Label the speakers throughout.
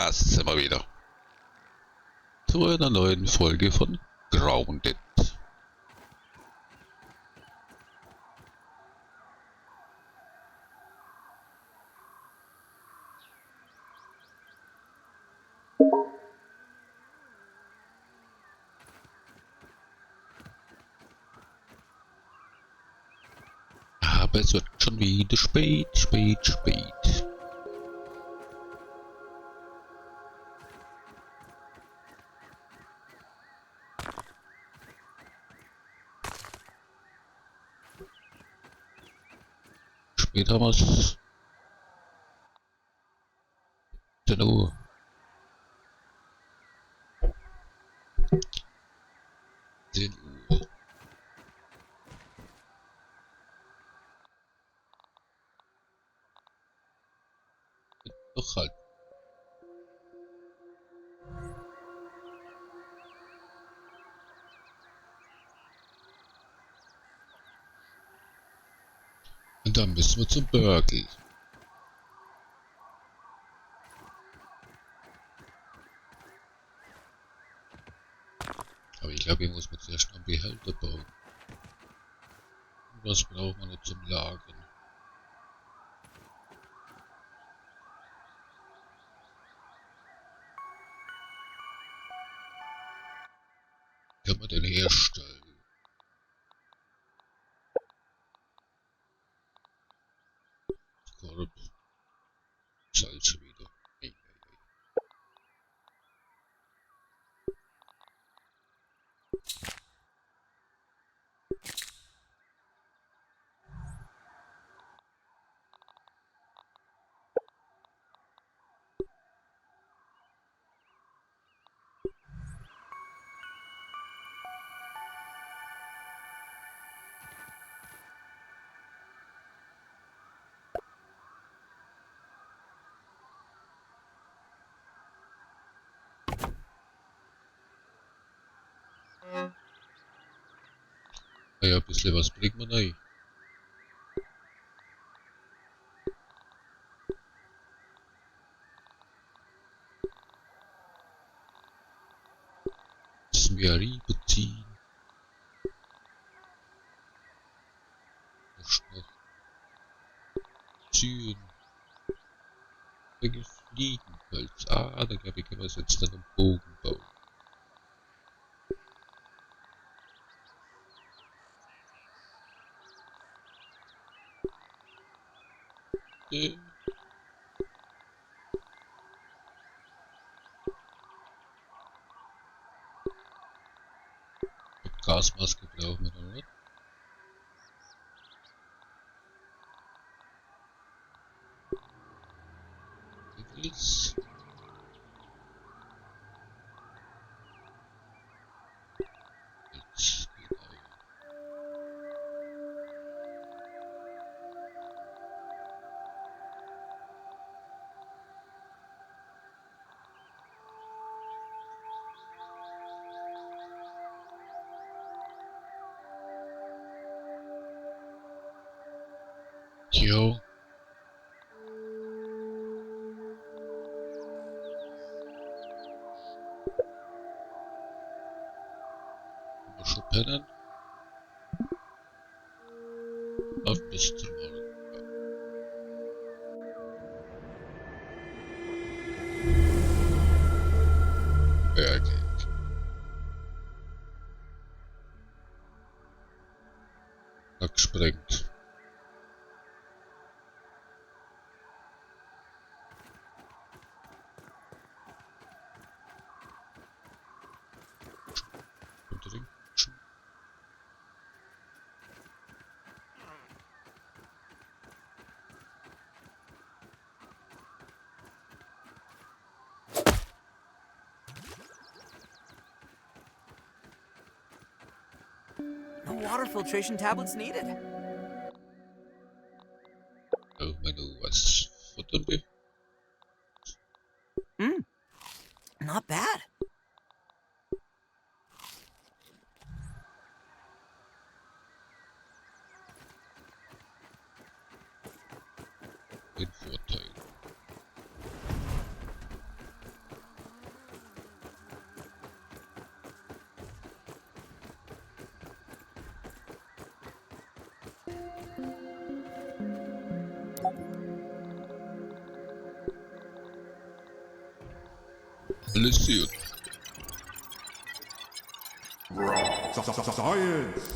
Speaker 1: Da sind wir wieder. Zu einer neuen Folge von Grounded. Aber es wird schon wieder spät. Spät haben wir es. 10 Uhr. Doch halt. Und dann müssen wir zum BURG.L. Aber ich glaube, hier muss man zuerst noch einen Behälter bauen. Und was braucht man noch zum Lagern? Kann man den herstellen? Korb. Salz wieder. Ei. Ja, ein bisschen was bringt man rein. Smearie beziehen. Was noch? Ziehen. Wegen Fliegenholz. Ah, da glaube ich, kann man jetzt dann einen Bogen bauen. Gasmaske brauchen wir noch nicht. Jetzt. Genau. Jo. Mal schon pennen. Auf bis zum Morgen. Ja, geht. Gesprengt.
Speaker 2: No water filtration tablets needed.
Speaker 1: Oh, Menü, was futtern wir?
Speaker 2: Not bad.
Speaker 1: Den Vorteil. Alles gut.
Speaker 3: Science!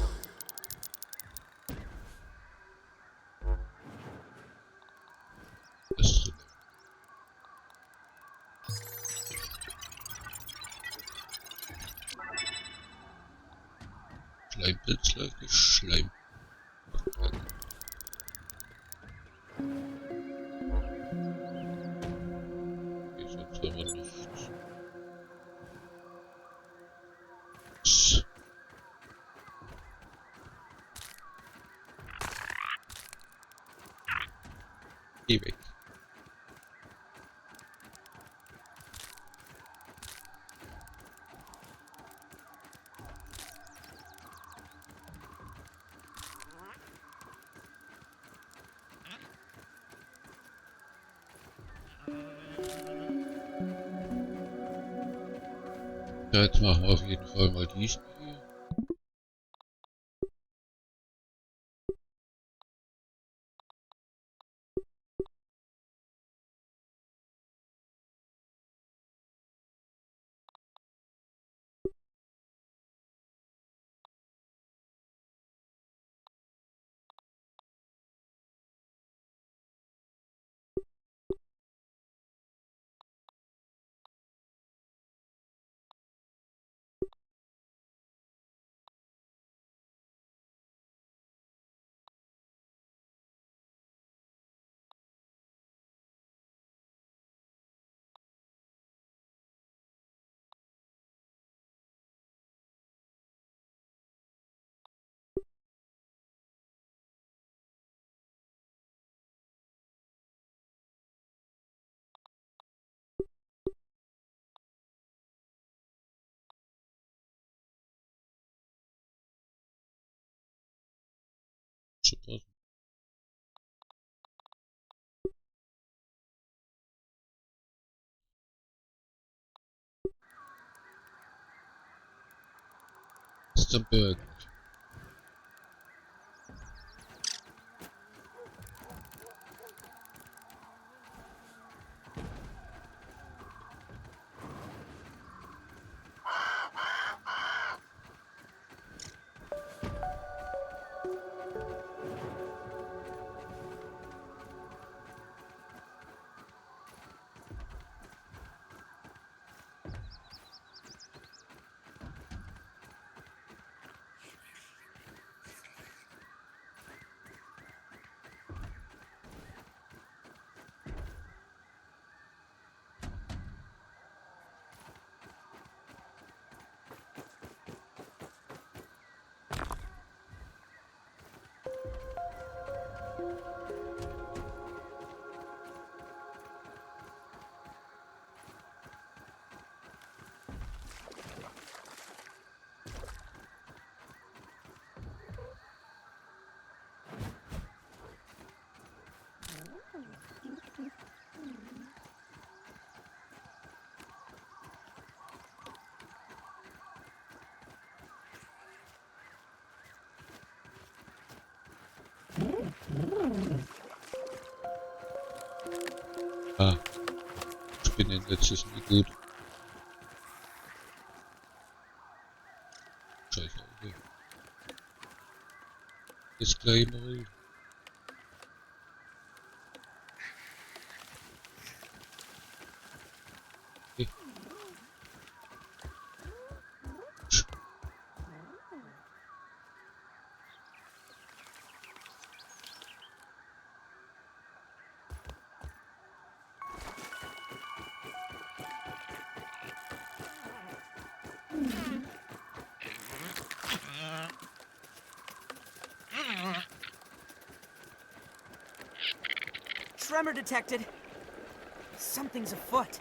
Speaker 1: Das ist super. Schleimpilzleuchte, Schleim. Okay, sonst haben wir nichts. Geh weg. Ja, jetzt machen wir auf jeden Fall mal diesen hier. Super. Das ist der BURG. Ah, Spinnennetz ist nie gut. Scheiße, okay. Jetzt gleich mal. Okay.
Speaker 2: Tremor detected. Something's afoot.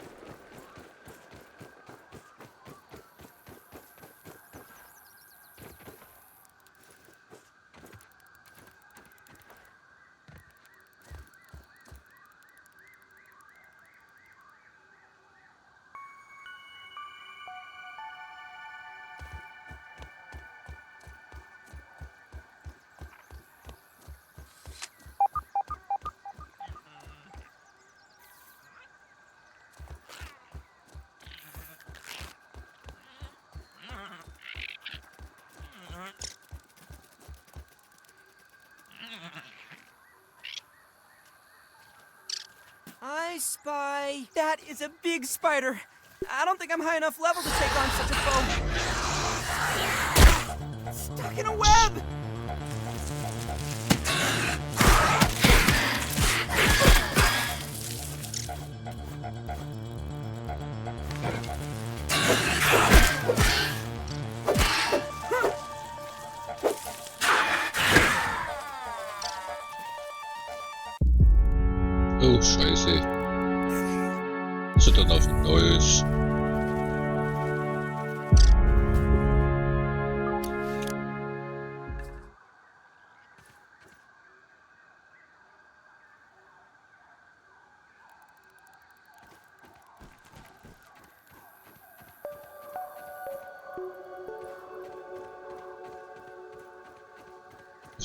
Speaker 2: I spy. That is a big spider. I don't think I'm high enough level to take on such a foe. Stuck in a web!
Speaker 1: Oh, scheiße. Was ist denn auf ein neues?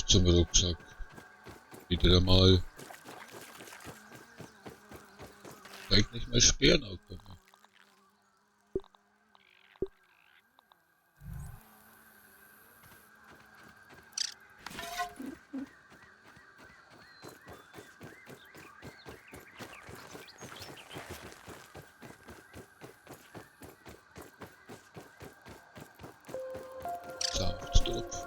Speaker 1: Zum Rucksack. Wieder mal. Vielleicht nicht mehr Speeren ankommen. Saftstropf.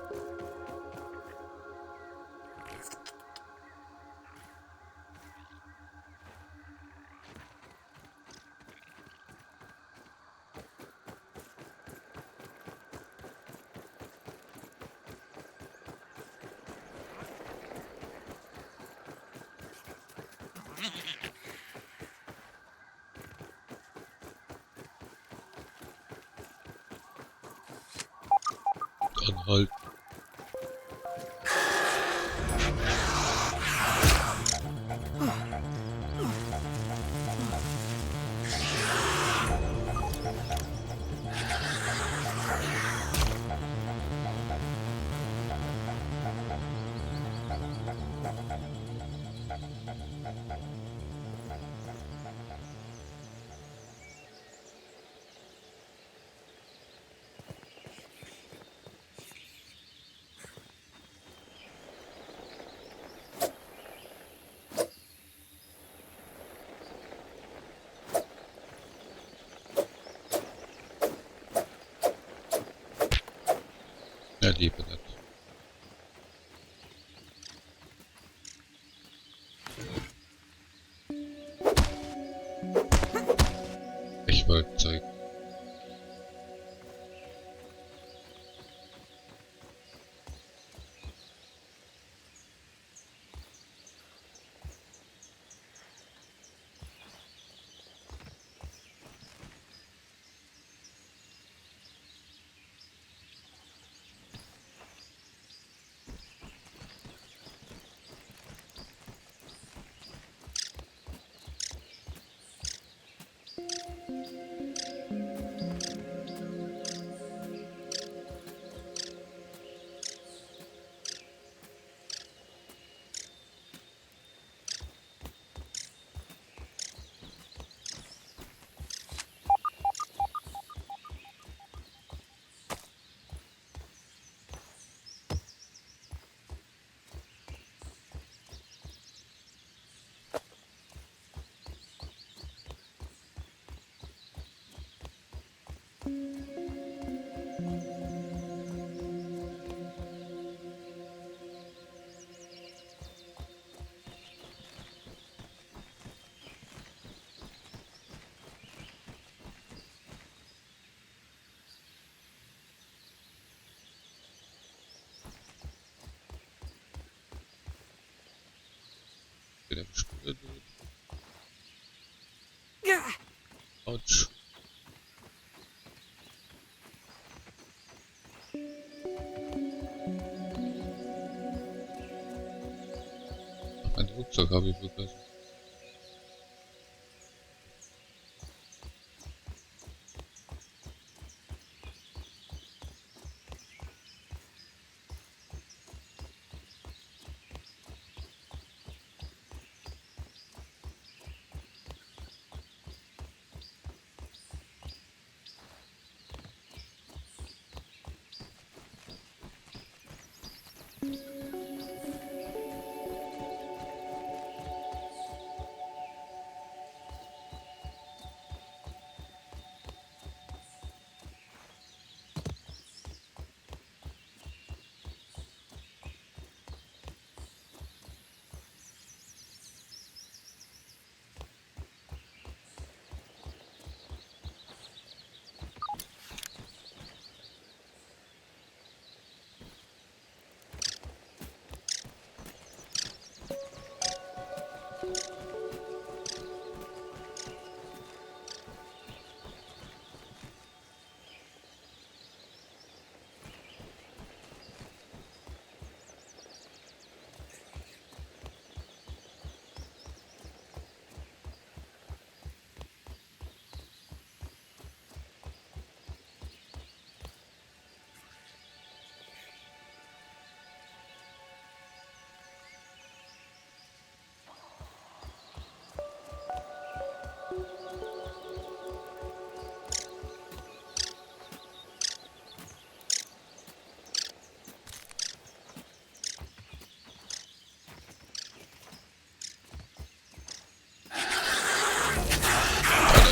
Speaker 1: Anhalten. Ja, lieber nicht. Ich wollte zeigen. Wieder Spur. Autsch. Mein Rucksack habe ich vergessen.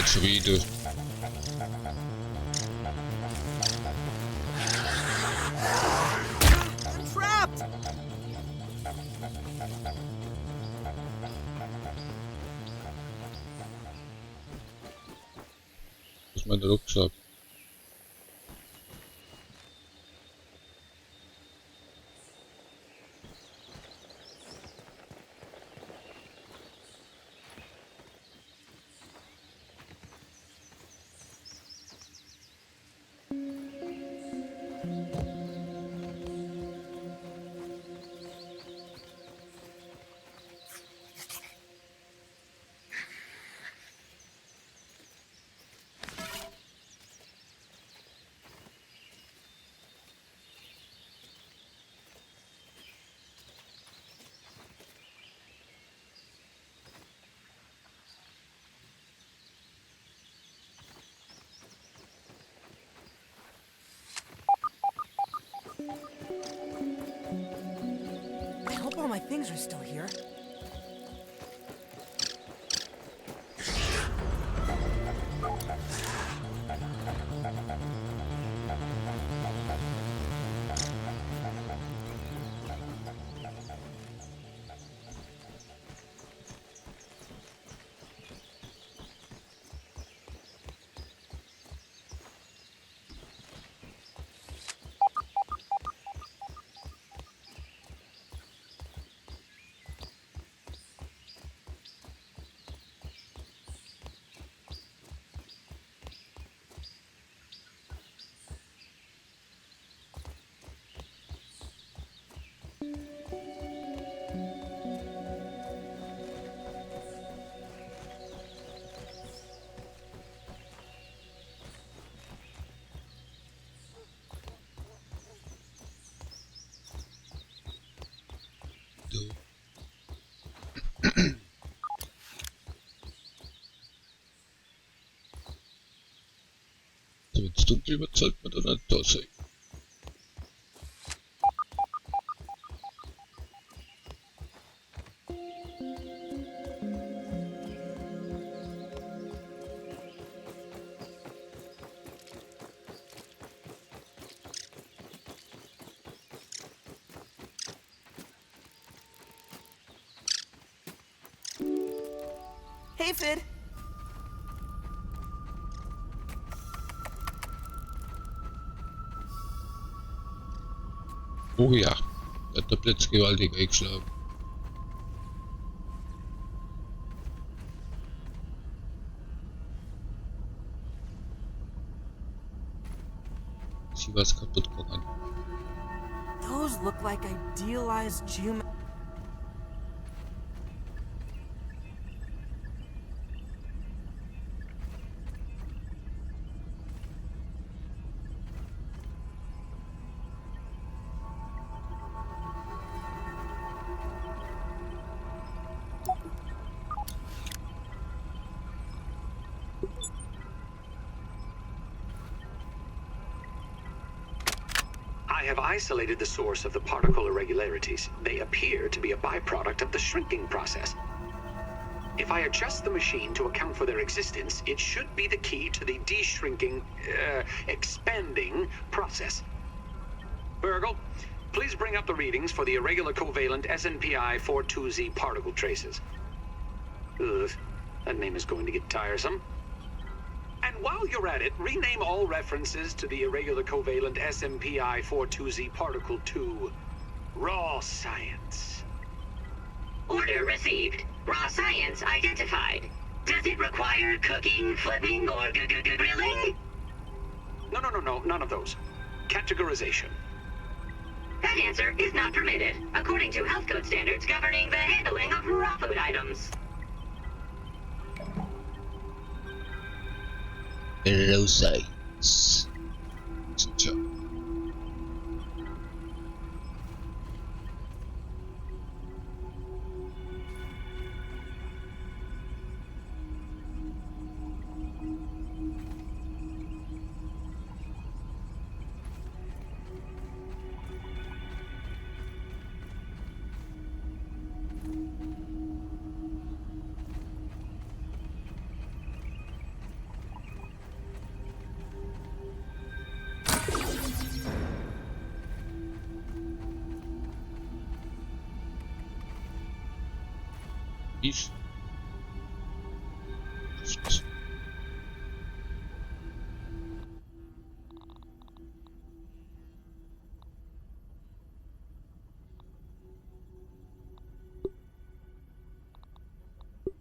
Speaker 1: schon wieder.
Speaker 2: I'm trapped!
Speaker 1: Das ist mein Rucksack.
Speaker 2: I hope all my things are still here.
Speaker 1: So. So, wenn es dunkel wird, sollte man dann nicht da sein.
Speaker 2: Hey, Fid!
Speaker 1: Oh ja, da hat der Blitz gewaltig eingeschlagen. Ist hier was kaputt gegangen?
Speaker 2: Those look like idealized geometry.
Speaker 3: I have isolated the source of the particle irregularities. They appear to be a byproduct of the shrinking process. If I adjust the machine to account for their existence, it should be the key to the expanding process. BURG.L, please bring up the readings for the irregular covalent SNPI 42Z particle traces. Ugh, that name is going to get tiresome. And while you're at it, rename all references to the irregular covalent SMPI 42Z particle to raw science.
Speaker 4: Order received. Raw science identified. Does it require cooking, flipping, or grilling?
Speaker 3: No, none of those. Categorization.
Speaker 4: That answer is not permitted, according to health code standards governing the handling of raw food items.
Speaker 1: Raw science. Tja. Peace.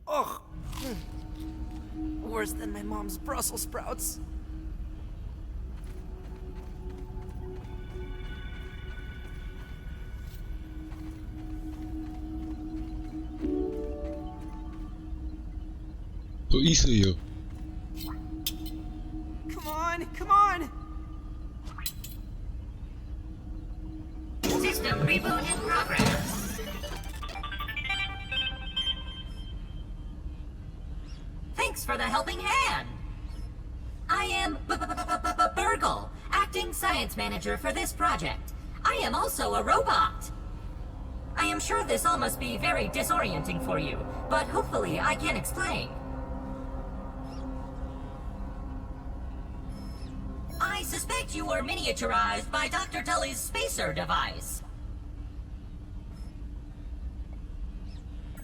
Speaker 2: Ugh. Worse than my mom's Brussels sprouts.
Speaker 1: So easy, yo.
Speaker 2: Come on, come on!
Speaker 4: System reboot in progress. Thanks for the helping hand. I am BURG.L, acting science manager for this project. I am also a robot. I am sure this all must be very disorienting for you, but hopefully I can explain. I suspect you were miniaturized by Dr. Tully's spacer device.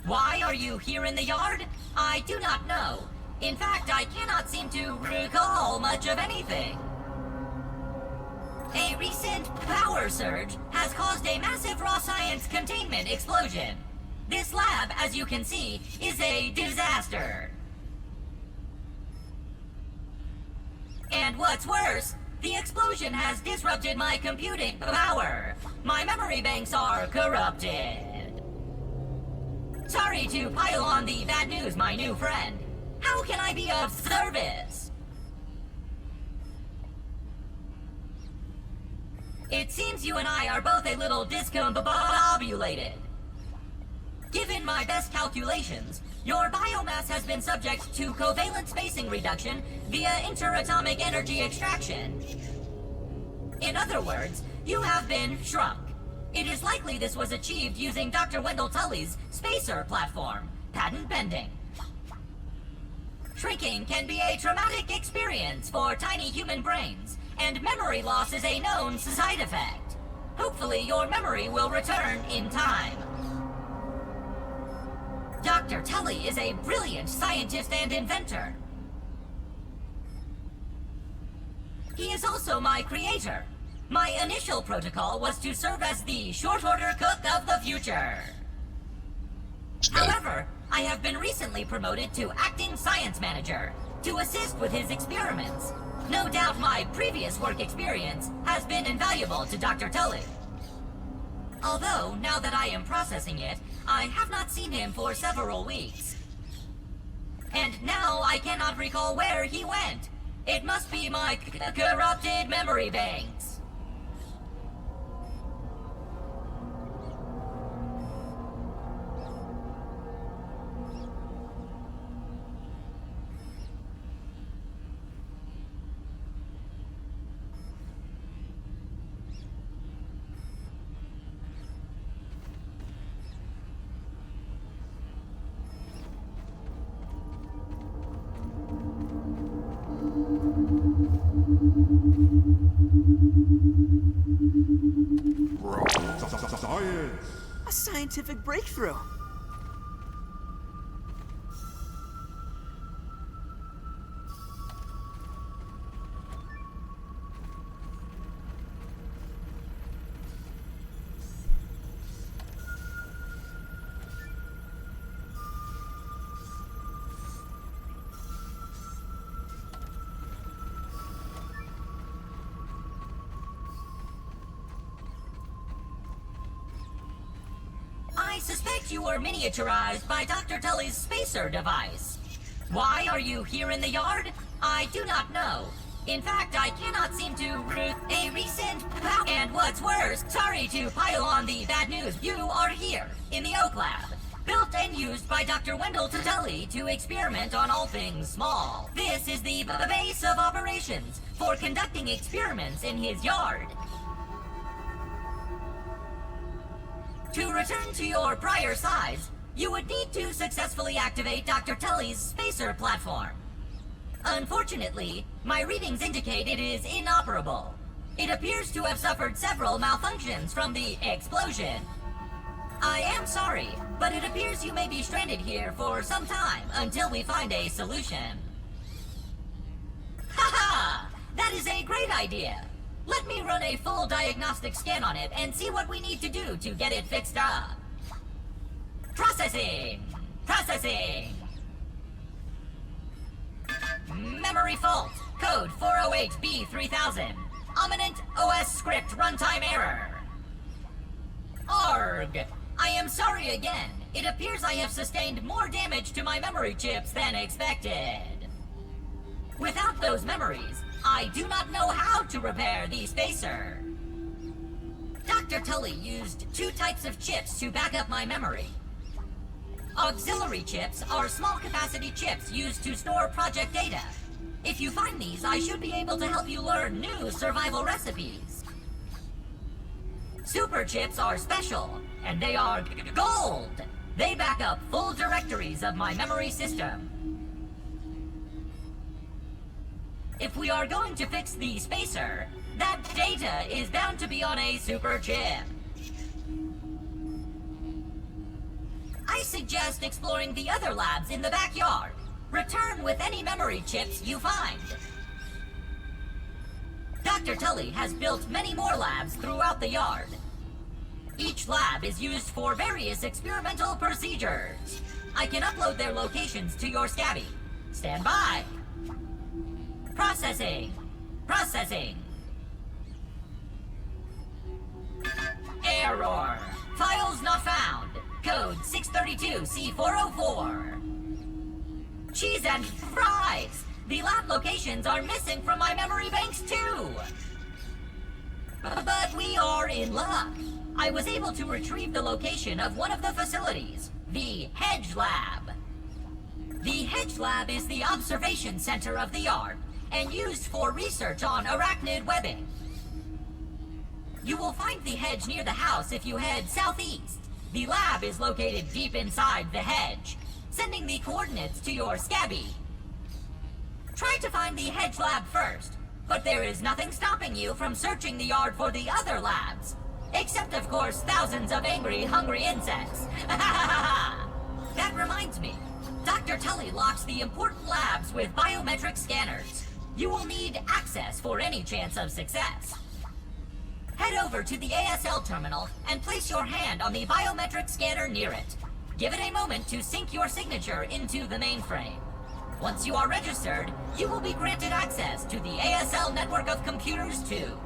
Speaker 4: Why are you here in the yard? I do not know. In fact, I cannot seem to recall much of anything. A recent power surge has caused a massive raw science containment explosion. This lab, as you can see, is a disaster. And what's worse, the explosion has disrupted my computing power. My memory banks are corrupted. Sorry to pile on the bad news, my new friend. How can I be of service? It seems you and I are both a little discombobulated. Given my best calculations, your biomass has been subject to covalent spacing reduction via interatomic energy extraction. In other words, you have been shrunk. It is likely this was achieved using Dr. Wendell Tully's spacer platform, patent pending. Shrinking can be a traumatic experience for tiny human brains, and memory loss is a known side effect. Hopefully your memory will return in time. Dr. Tully is a brilliant scientist and inventor. He is also my creator. My initial protocol was to serve as the short-order cook of the future. However, I have been recently promoted to acting science manager to assist with his experiments. No doubt my previous work experience has been invaluable to Dr. Tully. Although, now that I am processing it, I have not seen him for several weeks. And now I cannot recall where he went. It must be my corrupted memory banks.
Speaker 5: Science!
Speaker 2: A scientific breakthrough.
Speaker 4: I suspect you were miniaturized by Dr. Tully's spacer device. Why are you here in the yard? I do not know. In fact, I cannot seem to a recent and what's worse, sorry to pile on the bad news, you are here in the Oak Lab, built and used by Dr. Wendell Tully to experiment on all things small. This is the base of operations for conducting experiments in his yard. To return to your prior size, you would need to successfully activate Dr. Tully's spacer platform. Unfortunately, my readings indicate it is inoperable. It appears to have suffered several malfunctions from the explosion. I am sorry, but it appears you may be stranded here for some time until we find a solution. Haha! That is a great idea! Let me run a full diagnostic scan on it and see what we need to do to get it fixed up. Processing! Processing! Memory fault. Code 408B3000. Ominent OS script runtime error. Arg! I am sorry again. It appears I have sustained more damage to my memory chips than expected. Without those memories, I do not know how to repair the spacer. Dr. Tully used 2 types of chips to back up my memory. Auxiliary chips are small capacity chips used to store project data. If you find these, I should be able to help you learn new survival recipes. Super chips are special, and they are gold. They back up full directories of my memory system. If we are going to fix the spacer, that data is bound to be on a super chip. I suggest exploring the other labs in the backyard. Return with any memory chips you find. Dr. Tully has built many more labs throughout the yard. Each lab is used for various experimental procedures. I can upload their locations to your Scabby. Stand by. Processing. Processing. Error. Files not found. Code 632C404. Cheese and fries! The lab locations are missing from my memory banks too! But we are in luck. I was able to retrieve the location of one of the facilities, the Hedge Lab. The Hedge Lab is the observation center of the yard and used for research on arachnid webbing. You will find the hedge near the house if you head southeast. The lab is located deep inside the hedge. Sending the coordinates to your Scabby. Try to find the Hedge Lab first, but there is nothing stopping you from searching the yard for the other labs. Except, of course, thousands of angry, hungry insects. That reminds me. Dr. Tully locks the important labs with biometric scanners. You will need access for any chance of success. Head over to the ASL terminal and place your hand on the biometric scanner near it. Give it a moment to sync your signature into the mainframe. Once you are registered, you will be granted access to the ASL network of computers too.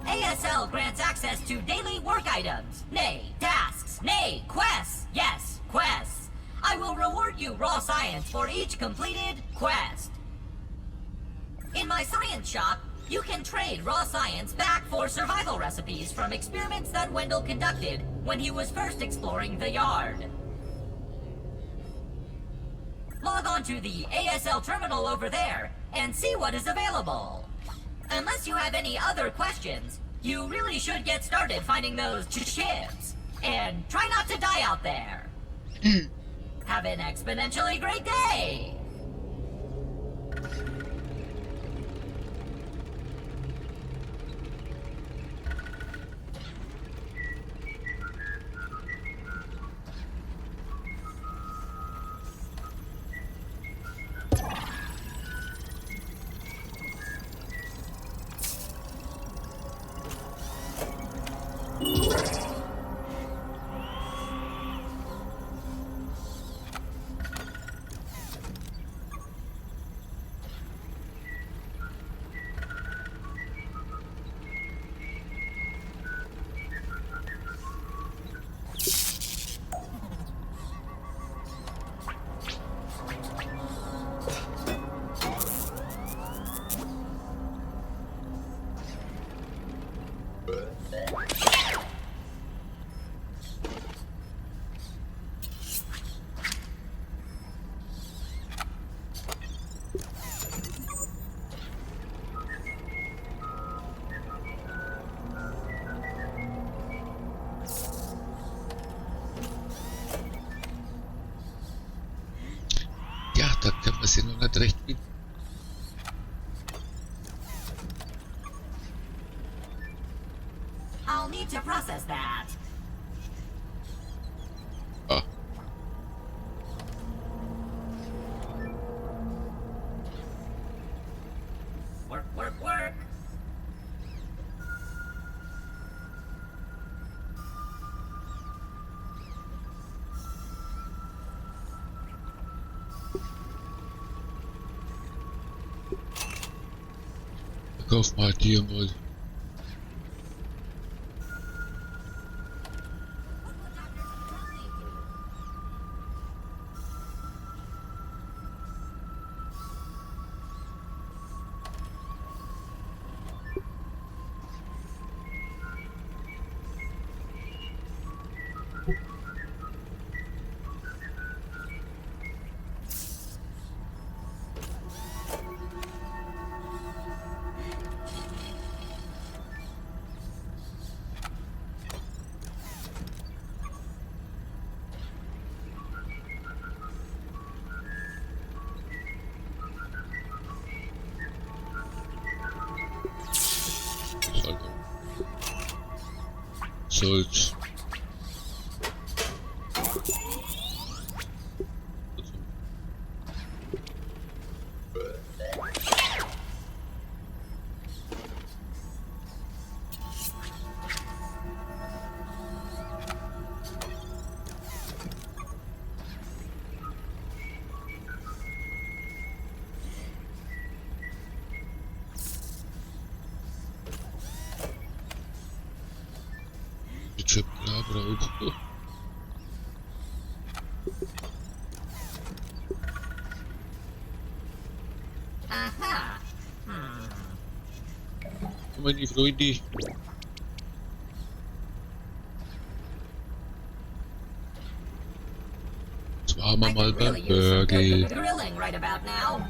Speaker 4: ASL grants access to daily work items, nay, tasks, nay, quests, yes, quests. I will reward you raw science for each completed quest. In my science shop, you can trade raw science back for survival recipes from experiments that Wendell conducted when he was first exploring the yard. Log on to the ASL terminal over there and see what is available. Unless you have any other questions, you really should get started finding those chips. And try not to die out there. Have an exponentially great day!
Speaker 1: Ja, da können wir sie noch nicht recht mit.
Speaker 4: I'll need to process that.
Speaker 1: Kauf mal hier mal. Salz. BURG.L auch.
Speaker 4: Aha.
Speaker 1: Meine Freunde. Jetzt waren wir
Speaker 4: I
Speaker 1: mal
Speaker 4: could
Speaker 1: beim
Speaker 4: really use some good
Speaker 1: BURG.L.
Speaker 4: grilling right about now.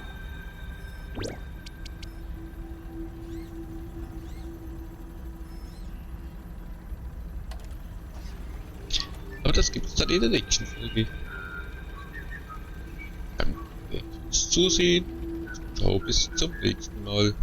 Speaker 1: Aber das gibt's dann in der nächsten Folge. Danke fürs Zusehen. Ciao, bis zum nächsten Mal.